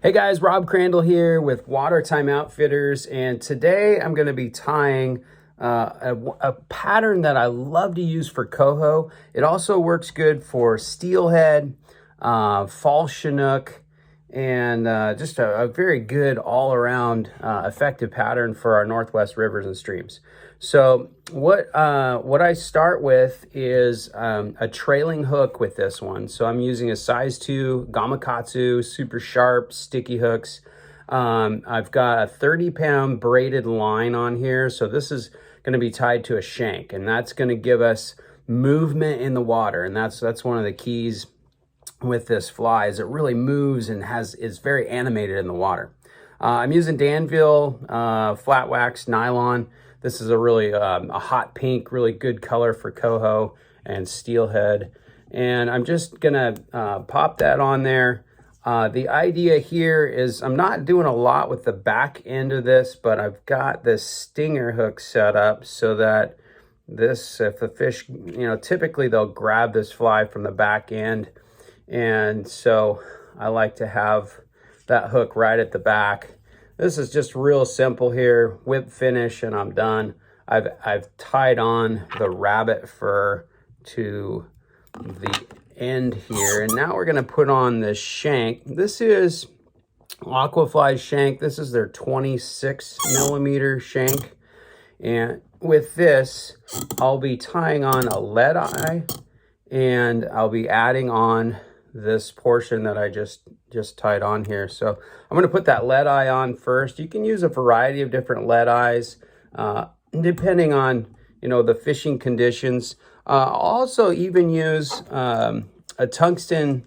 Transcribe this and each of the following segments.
Hey guys, Rob Crandall here with Watertime Outfitters, and today I'm going to be tying a pattern that I love to use for coho. It also works good for steelhead, fall chinook, and just a very good all-around effective pattern for our Northwest rivers and streams. So what I start with is a trailing hook with this one. So I'm using a size 2 Gamakatsu super sharp sticky hooks. I've got a 30-pound braided line on here. So this is going to be tied to a shank, and that's going to give us movement in the water. And that's one of the keys with this fly, is it really moves and is very animated in the water. I'm using Danville flat wax nylon. This is a really a hot pink, really good color for coho and steelhead. And I'm just gonna pop that on there. The idea here is I'm not doing a lot with the back end of this, but I've got this stinger hook set up so that this, if the fish, typically they'll grab this fly from the back end. And so I like to have that hook right at the back. This is just real simple here, whip finish, and I'm done. I've tied on the rabbit fur to the end here, and now we're gonna put on the shank. This is Aquafly shank. This is their 26 millimeter shank. And with this, I'll be tying on a lead eye, and I'll be adding on this portion that I just tied on here. So I'm going to put that lead eye on first. You can use a variety of different lead eyes depending on the fishing conditions. Also even use a tungsten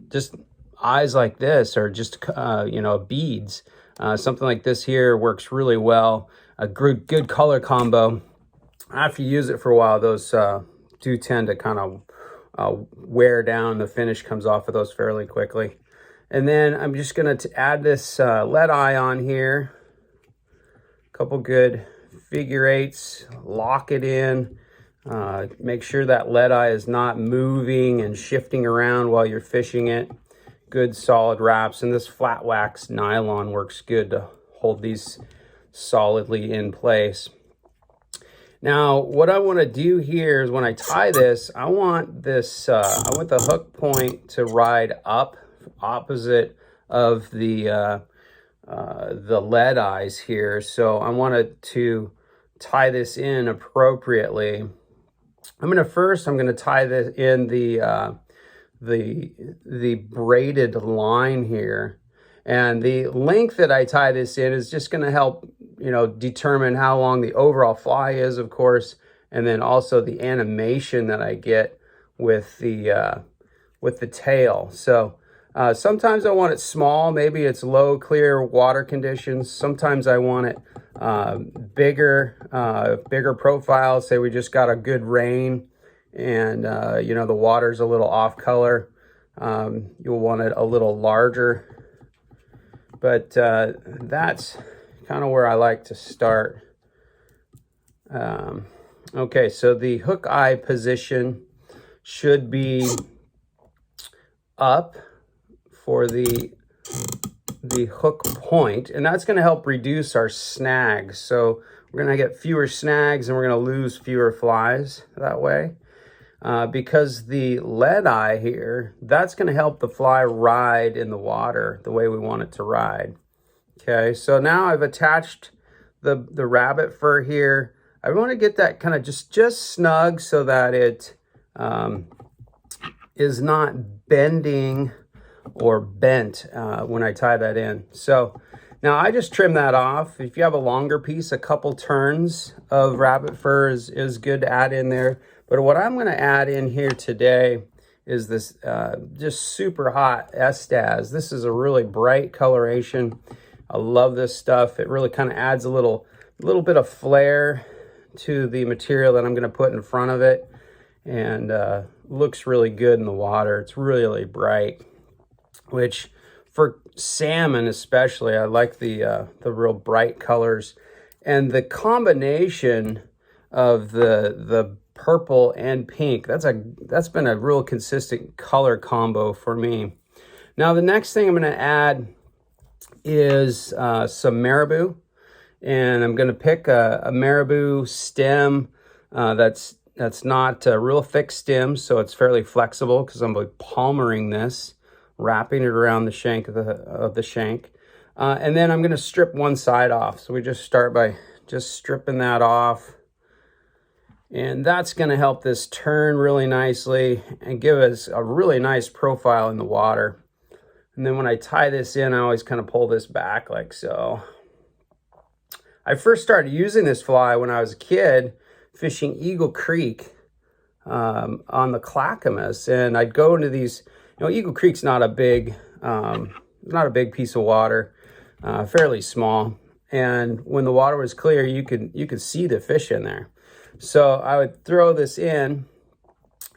just eyes like this, or just beads. Something like this here works really well. A good color combo. After you use it for a while, those do tend to kind of wear down. The finish comes off of those fairly quickly. And then I'm just going to add this lead eye on here. A couple good figure eights, lock it in. Make sure that lead eye is not moving and shifting around while you're fishing it. Good solid wraps, and this flat wax nylon works good to hold these solidly in place. Now, what I want to do here is when I tie this, I want this, I want the hook point to ride up opposite of the lead eyes here. So I wanted to tie this in appropriately. I'm going to tie this in the braided line here. And the length that I tie this in is just going to help, determine how long the overall fly is, of course, and then also the animation that I get with the tail. So sometimes I want it small. Maybe it's low, clear water conditions. Sometimes I want it bigger profile. Say we just got a good rain and, the water's a little off color. You'll want it a little larger. But that's kind of where I like to start. Okay, so the hook eye position should be up for the hook point, and that's going to help reduce our snags. So we're going to get fewer snags, and we're going to lose fewer flies that way. Because the lead eye here, that's going to help the fly ride in the water the way we want it to ride. Okay, so now I've attached the rabbit fur here. I want to get that kind of just snug so that it is not bending or bent when I tie that in. So now I just trim that off. If you have a longer piece, a couple turns of rabbit fur is good to add in there. But what I'm going to add in here today is this just super hot Estaz. This is a really bright coloration. I love this stuff. It really kind of adds a little bit of flair to the material that I'm going to put in front of it, and looks really good in the water. It's really bright, which for salmon especially, I like the real bright colors, and the combination of the purple and pink. That's been a real consistent color combo for me. Now the next thing I'm going to add is some marabou, and I'm going to pick a marabou stem that's not a real thick stem, so it's fairly flexible because I'm palmering this, wrapping it around the shank of the shank. And then I'm going to strip one side off. So we just start by just stripping that off. And that's going to help this turn really nicely and give us a really nice profile in the water. And then when I tie this in, I always kind of pull this back like so. I first started using this fly when I was a kid, fishing Eagle Creek on the Clackamas, and I'd go into these. Eagle Creek's not a big piece of water, fairly small, and when the water was clear, you could see the fish in there. So I would throw this in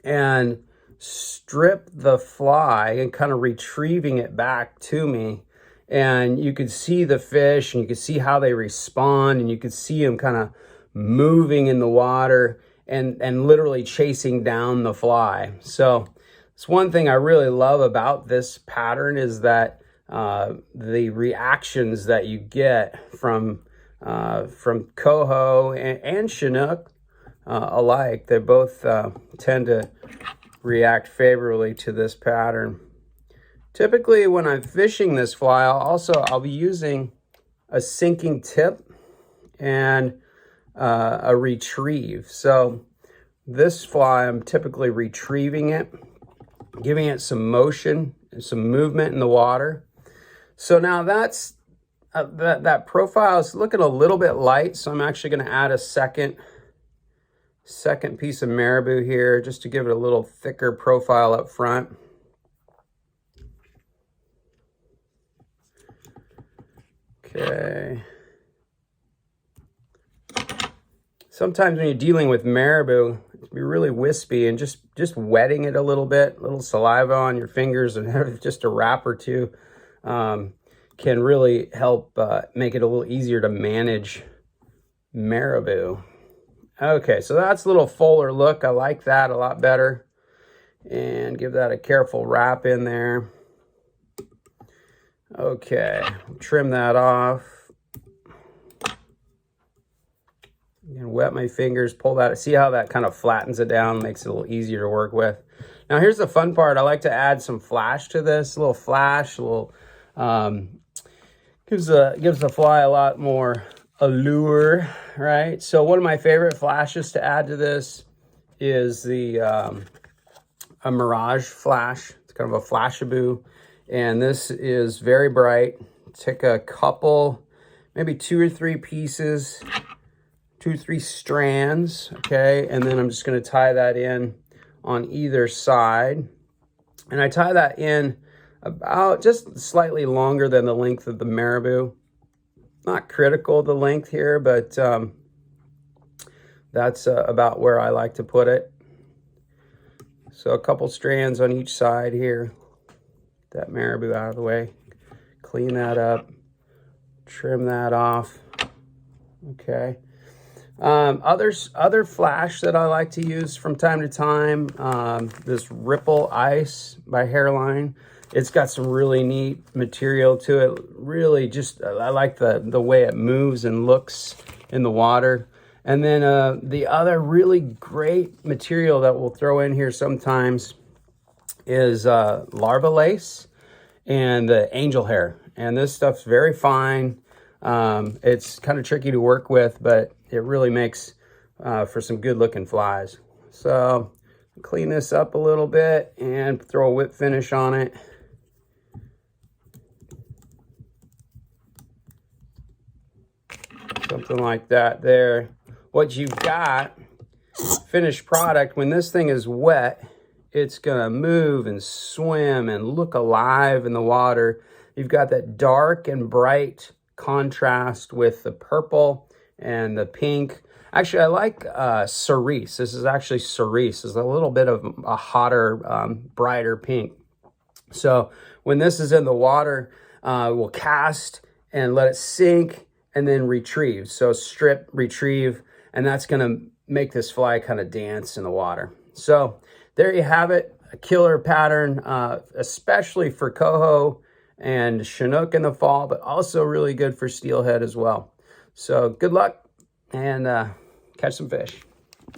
and strip the fly and kind of retrieving it back to me. And you could see the fish and you could see how they respond, and you could see them kind of moving in the water and literally chasing down the fly. So it's one thing I really love about this pattern is that the reactions that you get from coho and Chinook alike, they both tend to react favorably to this pattern. Typically, when I'm fishing this fly, I'll be using a sinking tip and a retrieve. So this fly, I'm typically retrieving it, giving it some motion, some movement in the water. So now that's that profile is looking a little bit light, so I'm actually going to add a second piece of marabou here just to give it a little thicker profile up front. Okay. Sometimes when you're dealing with marabou, it can be really wispy, and just wetting it a little saliva on your fingers and just a wrap or two can really help make it a little easier to manage marabou. Okay, so that's a little fuller look. I like that a lot better. And give that a careful wrap in there. Okay, trim that off. And wet my fingers, pull that. See how that kind of flattens it down, makes it a little easier to work with. Now here's the fun part. I like to add some flash to this. A little flash, gives the fly a lot more allure, right? So one of my favorite flashes to add to this is the a Mirage flash. It's kind of a Flashabou, and this is very bright. Take a couple, maybe 2 or 3 pieces, 2 or 3 strands, okay? And then I'm just gonna tie that in on either side. And I tie that in about just slightly longer than the length of the marabou. Not critical the length here, but that's about where I like to put it. So a couple strands on each side here. Get that marabou out of the way. Clean that up. Trim that off. Okay. Other flash that I like to use from time to time, this Ripple Ice by Hairline. It's got some really neat material to it. Really just, I like the way it moves and looks in the water. And then the other really great material that we'll throw in here sometimes is Larva Lace and the Angel Hair. And this stuff's very fine. It's kind of tricky to work with, but it really makes for some good looking flies. So clean this up a little bit and throw a whip finish on it. Something like that there. What you've got, finished product, when this thing is wet, it's gonna move and swim and look alive in the water. You've got that dark and bright contrast with the purple and the pink. Actually, I like cerise. This is actually cerise. It's a little bit of a hotter, brighter pink. So when this is in the water, we'll cast and let it sink and then retrieve. So strip, retrieve, and that's gonna make this fly kind of dance in the water. So there you have it. a killer pattern, especially for coho and Chinook in the fall, but also really good for steelhead as well. So good luck and catch some fish.